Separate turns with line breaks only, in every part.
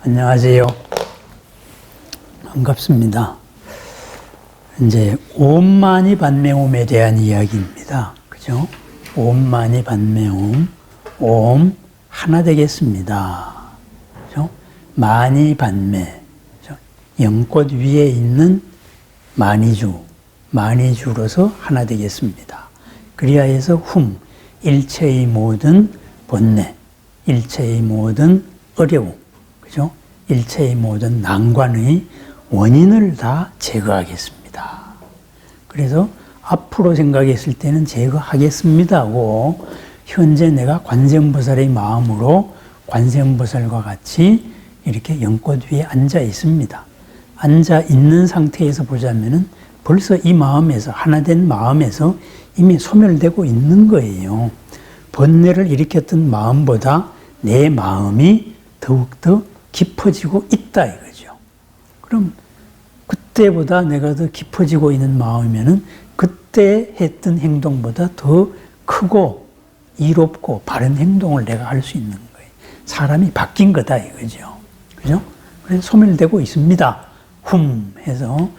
안녕하세요. 반갑습니다. 이제 옴마니 반매옴에 대한 이야기입니다. 그죠? 옴마니 반매옴, 옴 하나 되겠습니다. 그죠? 마니 반매, 그죠? 연꽃 위에 있는 마니주로서 하나 되겠습니다. 그리하여서 일체의 모든 번뇌, 일체의 모든 어려움, 그죠? 일체의 모든 난관의 원인을 다 제거하겠습니다. 그래서 앞으로 생각했을 때는 제거하겠습니다 하고, 현재 내가 관세음보살의 마음으로 관세음보살과 같이 이렇게 연꽃 위에 앉아 있습니다. 앉아 있는 상태에서 보자면은 벌써 이 마음에서, 하나된 마음에서 이미 소멸되고 있는 거예요. 번뇌를 일으켰던 마음보다 내 마음이 더욱더 깊어지고 있다 이거죠. 그럼 그때보다 내가 더 깊어지고 있는 마음이면은 그때 했던 행동보다 더 크고 이롭고 바른 행동을 내가 할 수 있는 거예요. 사람이 바뀐 거다 이거죠. 그죠? 그래서 소멸되고 있습니다. 해서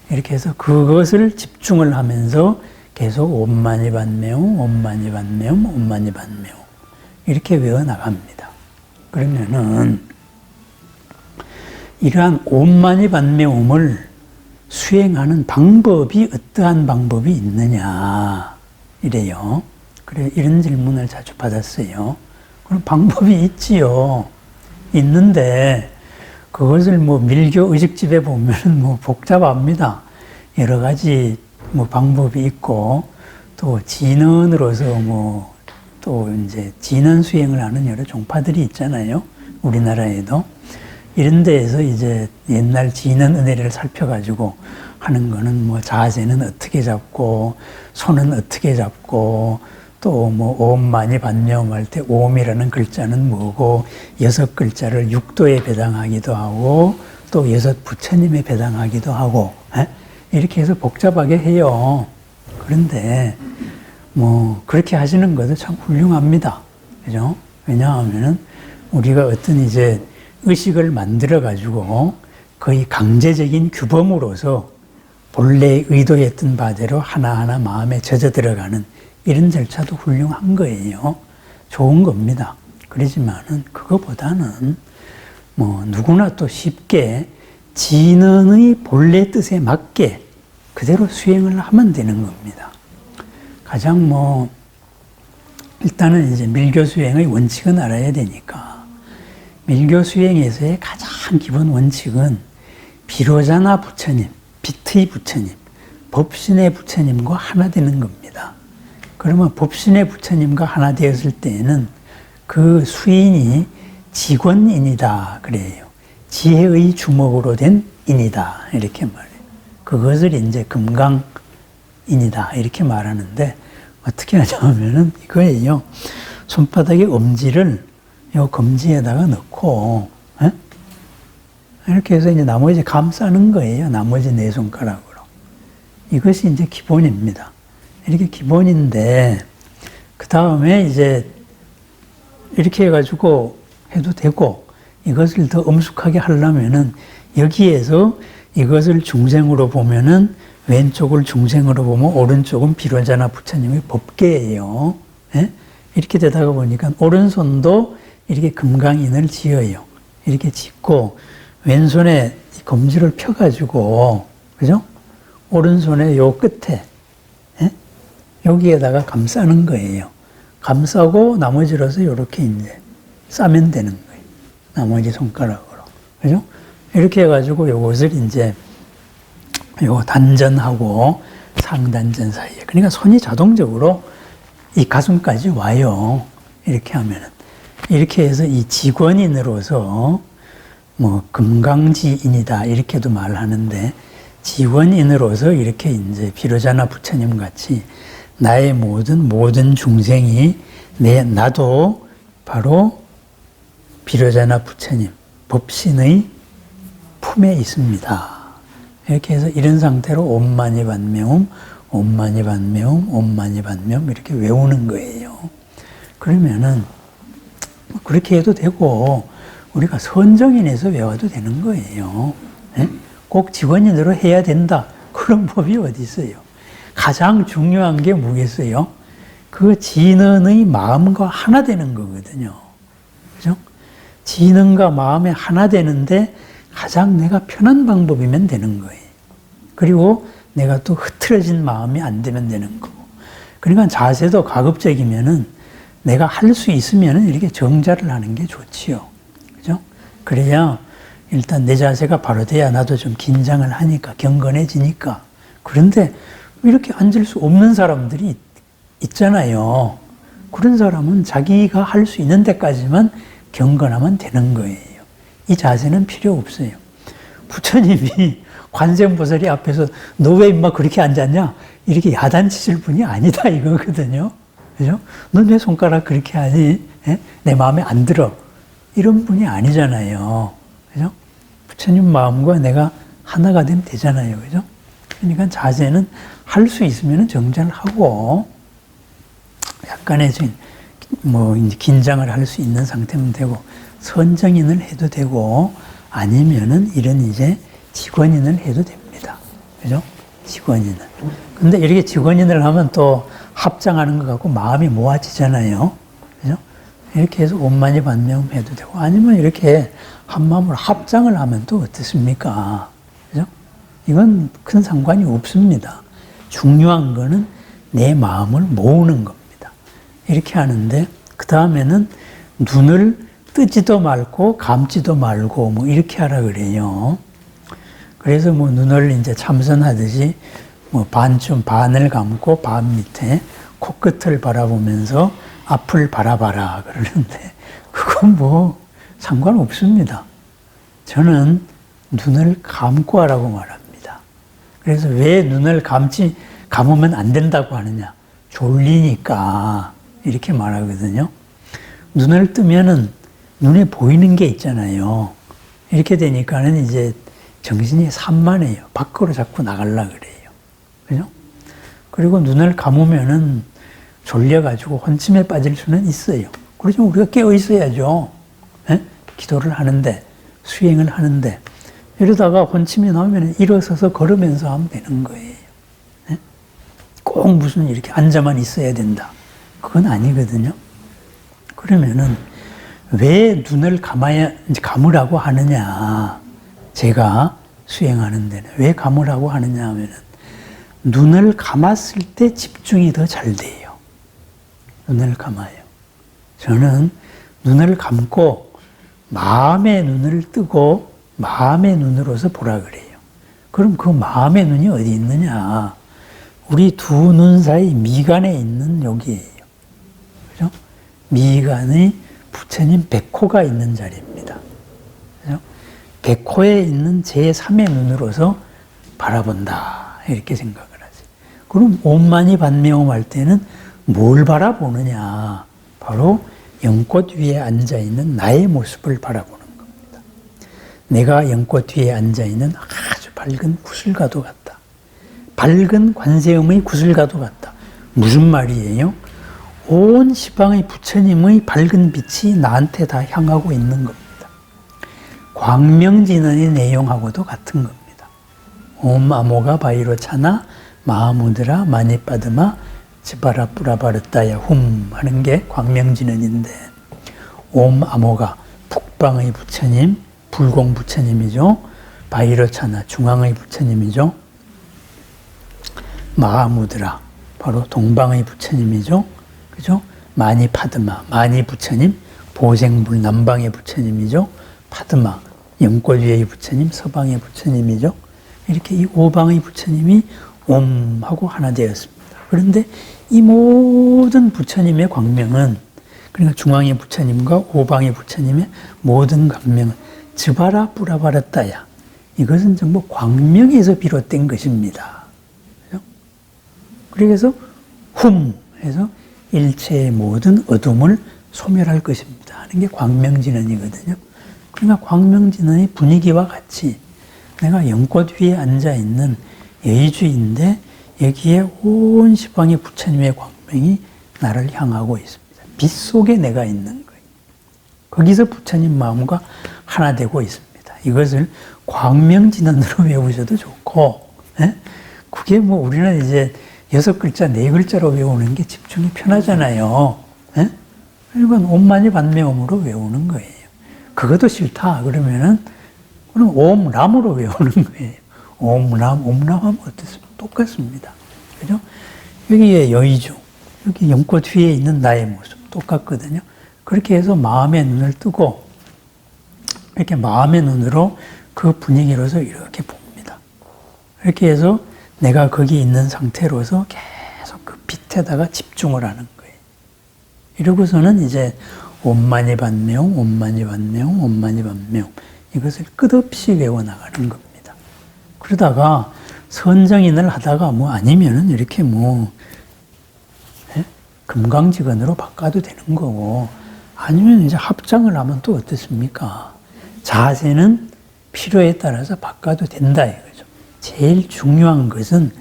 이렇게 해서 그것을 집중을 하면서 계속 옴마니 반매옴, 옴마니 반매옴, 옴마니 반매옴 이렇게 외워 나갑니다. 그러면은 이러한 옴마니 반매옴을 수행하는 방법이 어떠한 방법이 있느냐 이래요. 그래 이런 질문을 자주 받았어요. 그럼 방법이 있지요. 있는데 그것을 밀교 의식집에 보면은 복잡합니다. 여러 가지 방법이 있고 또 진언으로서 또 이제 진언 수행을 하는 여러 종파들이 있잖아요. 우리나라에도. 이런 데에서 이제 옛날 진언 은혜를 살펴가지고 하는 거는 자세는 어떻게 잡고, 손은 어떻게 잡고, 또 옴마니 반매옴 할 때 옴이라는 글자는 뭐고, 6글자를 6도에 배당하기도 하고, 또 6 부처님에 배당하기도 하고, 이렇게 해서 복잡하게 해요. 그런데, 그렇게 하시는 것도 참 훌륭합니다. 그죠? 왜냐하면은, 우리가 어떤 이제 의식을 만들어가지고 거의 강제적인 규범으로서 본래 의도했던 바대로 하나하나 마음에 젖어 들어가는 이런 절차도 훌륭한 거예요. 좋은 겁니다. 그러지만은 그거보다는 누구나 또 쉽게 진언의 본래 뜻에 맞게 그대로 수행을 하면 되는 겁니다. 가장 일단은 이제 밀교 수행의 원칙은 알아야 되니까 밀교 수행에서의 가장 기본 원칙은 비로자나 부처님, 비트의 부처님, 법신의 부처님과 하나 되는 겁니다. 그러면 법신의 부처님과 하나 되었을 때에는 그 수인이 직원인이다 그래요. 지혜의 주목으로 된 인이다 이렇게 말해요. 그것을 이제 금강인이다 이렇게 말하는데 어떻게 하냐면은 이거예요. 손바닥에 엄지를 요 검지에다가 넣고 이렇게 해서 이제 나머지 감싸는 거예요. 나머지 4손가락으로. 이것이 이제 기본입니다. 이렇게 기본인데 그 다음에 이제 이렇게 해가지고 해도 되고 이것을 더 엄숙하게 하려면은 여기에서 이것을 중생으로 보면은 왼쪽을 중생으로 보면 오른쪽은 비로자나 부처님의 법계예요. 이렇게 되다가 보니까 오른손도 이렇게 금강인을 지어요. 이렇게 짓고 왼손에 검지를 펴가지고 그죠? 오른손에 요 끝에 여기에다가 감싸는 거예요. 감싸고 나머지로서 이렇게 이제 싸면 되는 거예요. 나머지 손가락으로 그죠? 이렇게 해가지고 요것을 이제 요 단전하고 상단전 사이에 그러니까 손이 자동적으로 이 가슴까지 와요. 이렇게 하면은. 이렇게 해서 이 직원인으로서 금강지인이다 이렇게도 말하는데 직원인으로서 이렇게 이제 비로자나 부처님 같이 나의 모든 중생이 나도 바로 비로자나 부처님 법신의 품에 있습니다. 이렇게 해서 이런 상태로 옴마니 반매옴, 옴마니 반매옴, 옴마니 반매옴 이렇게 외우는 거예요. 그러면은 그렇게 해도 되고 우리가 선정인에서 외워도 되는 거예요. 예? 꼭 직원인으로 해야 된다. 그런 법이 어디 있어요. 가장 중요한 게 뭐겠어요? 그 진언의 마음과 하나 되는 거거든요. 그죠? 진언과 마음이 하나 되는데 가장 내가 편한 방법이면 되는 거예요. 그리고 내가 또 흐트러진 마음이 안 되면 되는 거고. 그러니까 자세도 가급적이면은 내가 할 수 있으면은 이렇게 정자를 하는 게 좋지요. 그죠? 그래야 일단 내 자세가 바로 돼야 나도 좀 긴장을 하니까 경건해지니까. 그런데 이렇게 앉을 수 없는 사람들이 있잖아요. 그런 사람은 자기가 할 수 있는 데까지만 경건하면 되는 거예요. 이 자세는 필요 없어요. 부처님이 관세음보살이 앞에서 너 왜 임마 그렇게 앉았냐? 이렇게 야단치실 분이 아니다 이거거든요. 그죠? 넌 왜 손가락 그렇게 하니? 예? 내 마음에 안 들어. 이런 분이 아니잖아요. 그죠? 부처님 마음과 내가 하나가 되면 되잖아요. 그죠? 그러니까 자세는 할 수 있으면 정자를 하고 약간의 뭐 이제 긴장을 할 수 있는 상태면 되고 선정인을 해도 되고 아니면은 이런 이제 직원인을 해도 됩니다. 그죠? 직원인을. 근데 이렇게 직원인을 하면 또 합장하는 것 같고 마음이 모아지잖아요. 그죠? 이렇게 해서 원만히 반명해도 되고 아니면 이렇게 한 마음으로 합장을 하면 또 어떻습니까? 그죠? 이건 큰 상관이 없습니다. 중요한 거는 내 마음을 모으는 겁니다. 이렇게 하는데 그 다음에는 눈을 뜨지도 말고 감지도 말고 뭐 이렇게 하라 그래요. 그래서 뭐 눈을 이제 참선하듯이 뭐 반쯤 반을 감고 반 밑에 코끝을 바라보면서 앞을 바라봐라 그러는데 그건 뭐 상관없습니다. 저는 눈을 감고 하라고 말합니다. 그래서 왜 눈을 감으면 안 된다고 하느냐? 졸리니까 이렇게 말하거든요. 눈을 뜨면은 눈에 보이는 게 있잖아요. 이렇게 되니까는 이제 정신이 산만해요. 밖으로 자꾸 나가려고 그래요. 그죠? 그리고 눈을 감으면은 졸려가지고 혼침에 빠질 수는 있어요. 그렇지만 우리가 깨어 있어야죠. 예? 기도를 하는데, 수행을 하는데, 이러다가 혼침이 나오면 일어서서 걸으면서 하면 되는 거예요. 예? 꼭 무슨 이렇게 앉아만 있어야 된다. 그건 아니거든요. 그러면은 왜 눈을 감으라고 하느냐. 제가 수행하는 데는 왜 감으라고 하느냐 하면은 눈을 감았을 때 집중이 더 잘 돼요. 눈을 감아요. 저는 눈을 감고 마음의 눈을 뜨고 마음의 눈으로서 보라 그래요. 그럼 그 마음의 눈이 어디 있느냐? 우리 두 눈 사이 미간에 있는 여기예요. 그죠? 미간의 부처님 백호가 있는 자리입니다. 그죠? 백호에 있는 제3의 눈으로서 바라본다. 이렇게 생각을 하지. 그럼 온만이 반매옴할 때는 뭘 바라보느냐? 바로 연꽃 위에 앉아있는 나의 모습을 바라보는 겁니다. 내가 연꽃 위에 앉아있는 아주 밝은 구슬과도 같다. 밝은 관세음의 구슬과도 같다. 무슨 말이에요? 온 시방의 부처님의 밝은 빛이 나한테 다 향하고 있는 겁니다. 광명진언의 내용하고도 같은 겁니다. 옴 아모가 바이로 차나 마하무드라 마니빠드마 지바라 뿌라바르따야 훔 하는 게 광명진언인데 옴 아모가 북방의 부처님, 불공 부처님이죠. 바이로 차나 중앙의 부처님이죠. 마하무드라 바로 동방의 부처님이죠. 그죠? 마니 파드마, 마니 부처님, 보생불 남방의 부처님이죠. 파드마, 연꽃 위의 부처님, 서방의 부처님이죠. 이렇게 이 오방의 부처님이 옴하고 하나 되었습니다. 그런데 이 모든 부처님의 광명은, 그러니까 중앙의 부처님과 오방의 부처님의 모든 광명은 즈바라 뿌라바르따야. 이것은 전부 광명에서 비롯된 것입니다. 그죠? 그래서 해서 일체의 모든 어둠을 소멸할 것입니다 하는 게 광명진언이거든요. 그러니까 광명진언의 분위기와 같이 내가 연꽃 위에 앉아있는 여의주인데 여기에 온 시방의 부처님의 광명이 나를 향하고 있습니다. 빛 속에 내가 있는 거예요. 거기서 부처님 마음과 하나 되고 있습니다. 이것을 광명진언으로 외우셔도 좋고, 예? 그게 뭐 우리는 이제 6글자, 4글자로 외우는 게 집중이 편하잖아요. 예? 이건 옴만이 반매옴으로 외우는 거예요. 그것도 싫다 그러면은 그럼 옴람으로 외우는 거예요. 옴람 하면 어떻습니까? 똑같습니다. 그죠? 여기에 여의주, 여기 연꽃 위에 있는 나의 모습 똑같거든요. 그렇게 해서 마음의 눈을 뜨고 이렇게 마음의 눈으로 그 분위기로서 이렇게 봅니다. 이렇게 해서 내가 거기 있는 상태로서 계속 그 빛에다가 집중을 하는 거예요. 이러고서는 이제 옴마니 반매옴, 옴마니 반매옴, 옴마니 반매옴 이것을 끝없이 외워나가는 겁니다. 그러다가 선정인을 하다가 뭐 아니면은 이렇게 뭐 금강직언으로 바꿔도 되는 거고 아니면 이제 합장을 하면 또 어떻습니까? 자세는 필요에 따라서 바꿔도 된다 이거죠. 제일 중요한 것은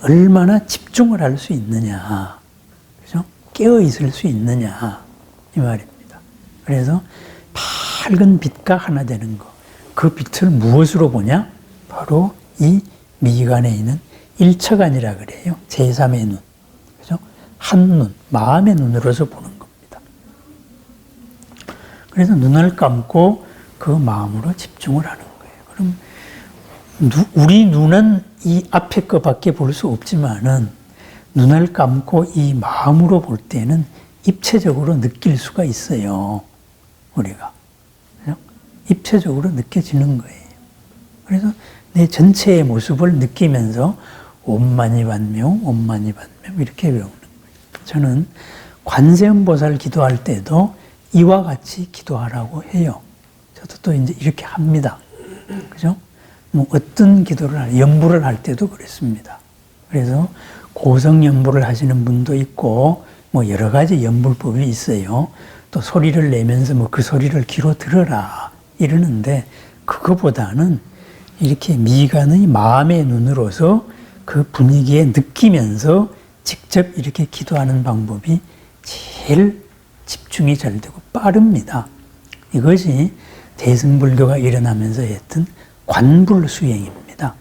얼마나 집중을 할 수 있느냐, 그죠? 깨어 있을 수 있느냐 이 말입니다. 그래서 밝은 빛과 하나 되는 거, 그 빛을 무엇으로 보냐? 바로 이 미간에 있는 일처간이라 그래요. 제3의 눈, 그죠? 한눈, 마음의 눈으로서 보는 겁니다. 그래서 눈을 감고 그 마음으로 집중을 하는 거예요. 그럼 우리 눈은 이 앞에 거밖에 볼 수 없지만은 눈을 감고 이 마음으로 볼 때는 입체적으로 느낄 수가 있어요. 우리가. 그죠? 입체적으로 느껴지는 거예요. 그래서 내 전체의 모습을 느끼면서 옴마니 반매옴, 옴마니 반매옴 이렇게 외우는 거예요. 저는 관세음보살 기도할 때도 이와 같이 기도하라고 해요. 저도 또 이제 이렇게 합니다. 그죠? 뭐 어떤 기도를 연부를 할 때도 그랬습니다. 그래서 고성 연부를 하시는 분도 있고 뭐 여러 가지 연불법이 있어요. 또 소리를 내면서 뭐 그 소리를 귀로 들어라 이러는데 그거보다는 이렇게 미간의 마음의 눈으로서 그 분위기에 느끼면서 직접 이렇게 기도하는 방법이 제일 집중이 잘 되고 빠릅니다. 이것이 대승불교가 일어나면서 했던 관불수행입니다.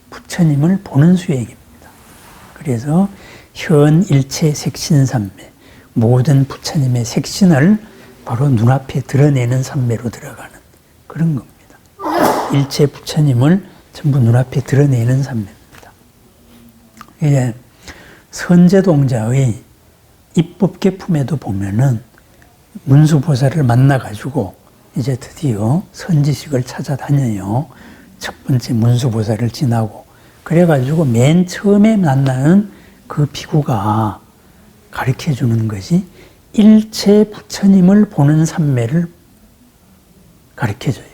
부처님을 보는 수행입니다. 그래서 현일체 색신삼매, 모든 부처님의 색신을 바로 눈앞에 드러내는 삼매로 들어가는 그런 겁니다. 일체 부처님을 전부 눈앞에 드러내는 삼매입니다. 이게 선제동자의 입법계품에도 보면은 문수보살을 만나가지고 이제 드디어 선지식을 찾아다녀요. 첫 번째 문수보살을 지나고. 그래가지고 맨 처음에 만나는 그 비구가 가르쳐 주는 것이 일체 부처님을 보는 삼매를 가르쳐 줘요.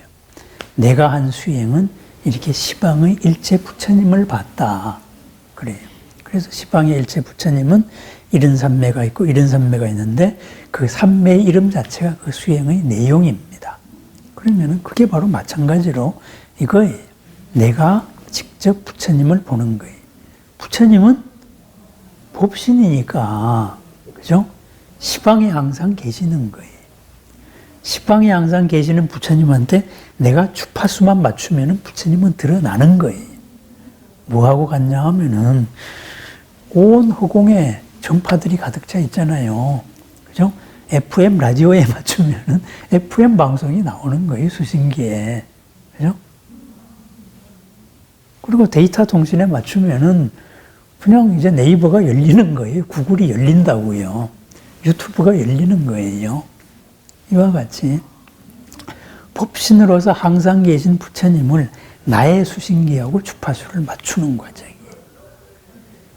내가 한 수행은 이렇게 시방의 일체 부처님을 봤다. 그래요. 그래서 시방의 일체 부처님은 이런 삼매가 있고 이런 삼매가 있는데 그 삼매의 이름 자체가 그 수행의 내용입니다. 그러면은 그게 바로 마찬가지로 이거예요. 내가 직접 부처님을 보는 거예요. 부처님은 법신이니까, 그죠? 시방에 항상 계시는 거예요. 시방에 항상 계시는 부처님한테 내가 주파수만 맞추면은 부처님은 드러나는 거예요. 뭐하고 같냐 하면은 온 허공에 전파들이 가득 차 있잖아요. 그죠? FM 라디오에 맞추면은 FM 방송이 나오는 거예요. 수신기에. 그죠? 그리고 데이터 통신에 맞추면은 그냥 이제 네이버가 열리는 거예요. 구글이 열린다고요. 유튜브가 열리는 거예요. 이와 같이 법신으로서 항상 계신 부처님을 나의 수신기하고 주파수를 맞추는 과정이에요.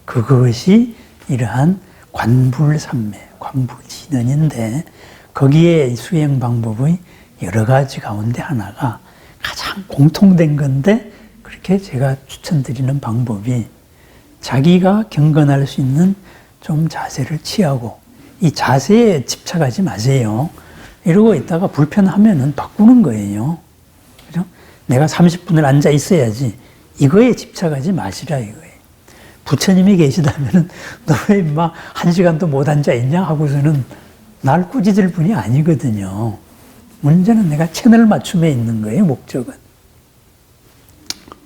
그것이 이러한 관불삼매, 관불진언인데 거기에 수행 방법의 여러 가지 가운데 하나가 가장 공통된 건데 그렇게 제가 추천드리는 방법이 자기가 경건할 수 있는 좀 자세를 취하고 이 자세에 집착하지 마세요. 이러고 있다가 불편하면은 바꾸는 거예요. 그죠? 내가 30분을 앉아 있어야지. 이거에 집착하지 마시라 이거예요. 부처님이 계시다면은 너 왜 막 1시간도 못 앉아 있냐 하고서는 날 꾸짖을 분이 아니거든요. 문제는 내가 채널 맞춤에 있는 거예요, 목적은.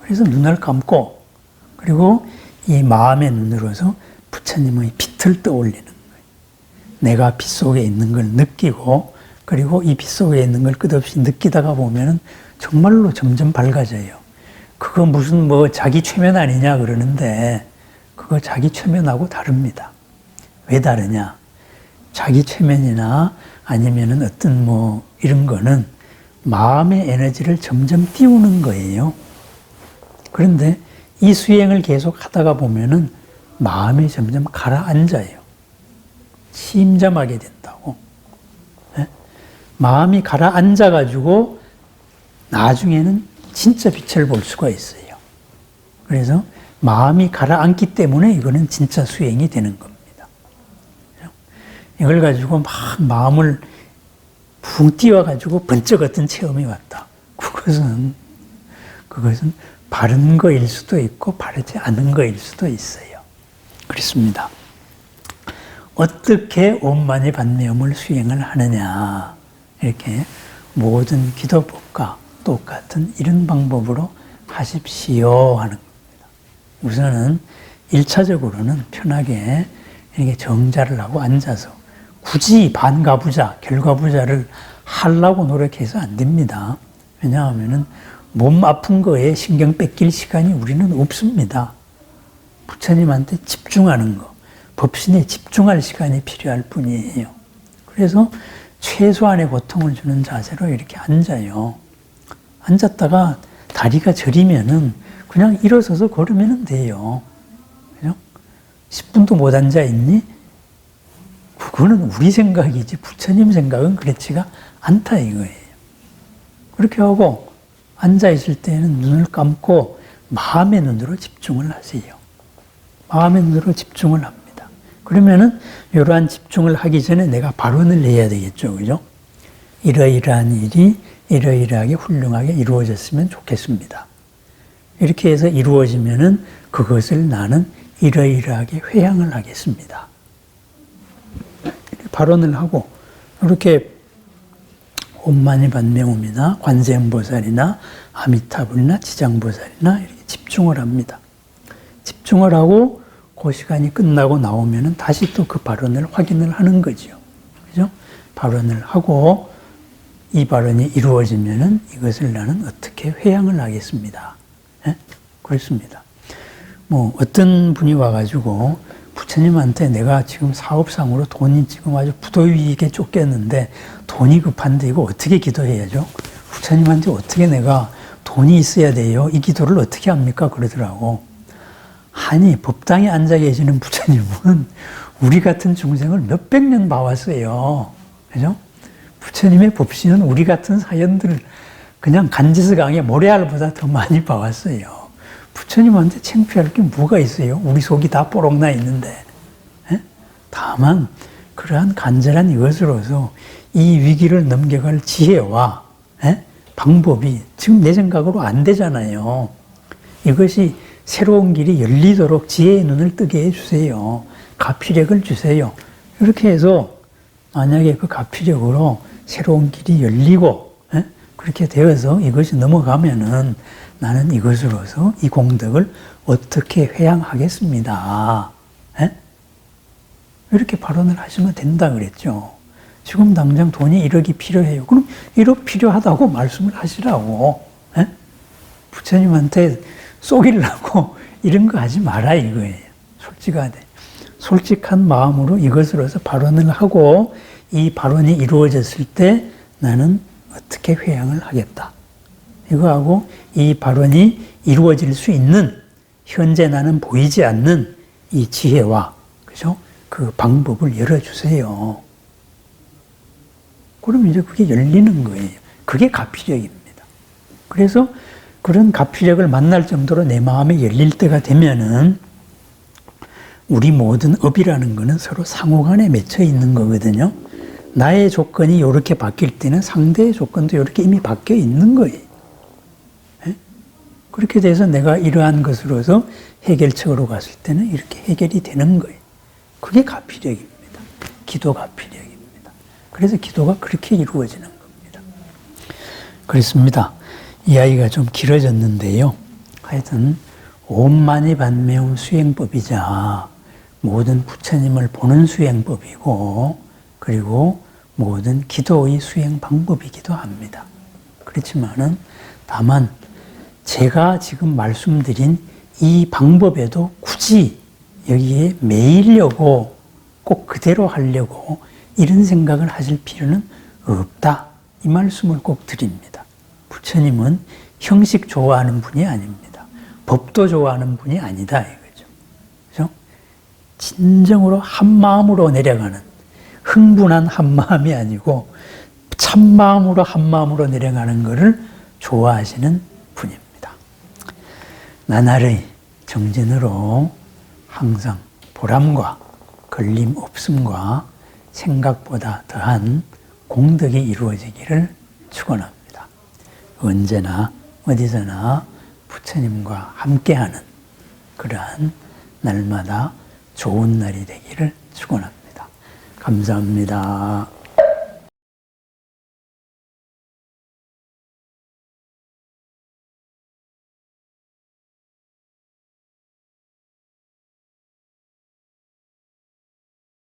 그래서 눈을 감고, 그리고 이 마음의 눈으로서 부처님의 빛을 떠올리는 거예요. 내가 빛 속에 있는 걸 느끼고, 그리고 이 빛 속에 있는 걸 끝없이 느끼다가 보면은 정말로 점점 밝아져요. 그거 무슨 뭐 자기 최면 아니냐 그러는데, 그거 자기 최면하고 다릅니다. 왜 다르냐? 자기 최면이나 아니면은 어떤 뭐 이런 거는 마음의 에너지를 점점 띄우는 거예요. 그런데 이 수행을 계속 하다가 보면은 마음이 점점 가라앉아요. 침잠하게 된다고. 네? 마음이 가라앉아가지고 나중에는 진짜 빛을 볼 수가 있어요. 그래서 마음이 가라앉기 때문에 이거는 진짜 수행이 되는 겁니다. 이걸 가지고 막 마음을 붕 띄워가지고 번쩍 어떤 체험이 왔다. 그것은 바른 거일 수도 있고 바르지 않은 거일 수도 있어요. 그렇습니다. 어떻게 온만이 반매음을 수행을 하느냐. 이렇게 모든 기도법과 똑같은 이런 방법으로 하십시오 하는 겁니다. 우선은 1차적으로는 편하게 이렇게 정자를 하고 앉아서 굳이 반가부자, 결과부자를 하려고 노력해서 안 됩니다. 왜냐하면은 몸 아픈 거에 신경 뺏길 시간이 우리는 없습니다. 부처님한테 집중하는 거, 법신에 집중할 시간이 필요할 뿐이에요. 그래서 최소한의 고통을 주는 자세로 이렇게 앉아요. 앉았다가 다리가 저리면은 그냥 일어서서 걸으면 돼요. 그죠? 10분도 못 앉아 있니? 그거는 우리 생각이지 부처님 생각은 그렇지가 않다 이거예요. 그렇게 하고 앉아 있을 때는 눈을 감고 마음의 눈으로 집중을 하세요. 마음의 눈으로 집중을 합니다. 그러면은 이러한 집중을 하기 전에 내가 발언을 해야 되겠죠. 그죠? 이러이러한 일이 이러이러하게 훌륭하게 이루어졌으면 좋겠습니다. 이렇게 해서 이루어지면은 그것을 나는 이러이러하게 회향을 하겠습니다. 발언을 하고 이렇게 온만이 반매음이나 관세음보살이나 아미타불이나 지장보살이나 이렇게 집중을 합니다. 집중을 하고 그 시간이 끝나고 나오면은 다시 또 그 발언을 확인을 하는 거죠. 그죠? 발언을 하고 이 발언이 이루어지면은 이것을 나는 어떻게 회향을 하겠습니다. 예? 그렇습니다. 뭐 어떤 분이 와가지고 부처님한테 내가 지금 사업상으로 돈이 지금 아주 부도위게 쫓겼는데 돈이 급한데 이거 어떻게 기도해야죠? 부처님한테 어떻게 내가 돈이 있어야 돼요? 이 기도를 어떻게 합니까? 그러더라고. 아니 법당에 앉아 계시는 부처님은 우리 같은 중생을 몇백 년 봐왔어요. 그죠? 부처님의 법신은 우리 같은 사연들 그냥 간지스강의 모래알보다 더 많이 봐왔어요. 부처님한테 창피할 게 뭐가 있어요? 우리 속이 다 뽀록나 있는데. 에? 다만 그러한 간절한 이것으로서 이 위기를 넘겨갈 지혜와 방법이 지금 내 생각으로 안 되잖아요. 이것이 새로운 길이 열리도록 지혜의 눈을 뜨게 해주세요. 가피력을 주세요. 이렇게 해서 만약에 그 가피력으로 새로운 길이 열리고 그렇게 되어서 이것이 넘어가면은 나는 이것으로서 이 공덕을 어떻게 회양하겠습니다. 이렇게 발언을 하시면 된다 그랬죠. 지금 당장 돈이 1억이 필요해요. 그럼 1억 필요하다고 말씀을 하시라고. 부처님한테 쏘기려고 이런 거 하지 마라 이거예요. 솔직하게. 솔직한 마음으로 이것으로서 발언을 하고 이 발언이 이루어졌을 때 나는 어떻게 회양을 하겠다. 이거하고 이 발언이 이루어질 수 있는 현재 나는 보이지 않는 이 지혜와 그죠? 그 방법을 열어주세요. 그럼 이제 그게 열리는 거예요. 그게 가피력입니다. 그래서 그런 가피력을 만날 정도로 내 마음에 열릴 때가 되면은 우리 모든 업이라는 거는 서로 상호간에 맺혀 있는 거거든요. 나의 조건이 이렇게 바뀔 때는 상대의 조건도 이렇게 이미 바뀌어 있는 거예요. 그렇게 돼서 내가 이러한 것으로서 해결책으로 갔을 때는 이렇게 해결이 되는 거예요. 그게 가피력입니다. 기도 가피력입니다. 그래서 기도가 그렇게 이루어지는 겁니다. 그렇습니다. 이야기가 좀 길어졌는데요. 하여튼 오만이 반매움 수행법이자 모든 부처님을 보는 수행법이고 그리고 모든 기도의 수행 방법이기도 합니다. 그렇지만은 다만 제가 지금 말씀드린 이 방법에도 굳이 여기에 매이려고 꼭 그대로 하려고 이런 생각을 하실 필요는 없다. 이 말씀을 꼭 드립니다. 부처님은 형식 좋아하는 분이 아닙니다. 법도 좋아하는 분이 아니다 이거죠. 그죠? 진정으로 한 마음으로 내려가는 흥분한 한 마음이 아니고 참 마음으로 한 마음으로 내려가는 것을 좋아하시는 분입니다. 나날의 정진으로 항상 보람과 걸림없음과 생각보다 더한 공덕이 이루어지기를 축원합니다. 언제나 어디서나 부처님과 함께하는 그러한 날마다 좋은 날이 되기를 축원합니다. 감사합니다.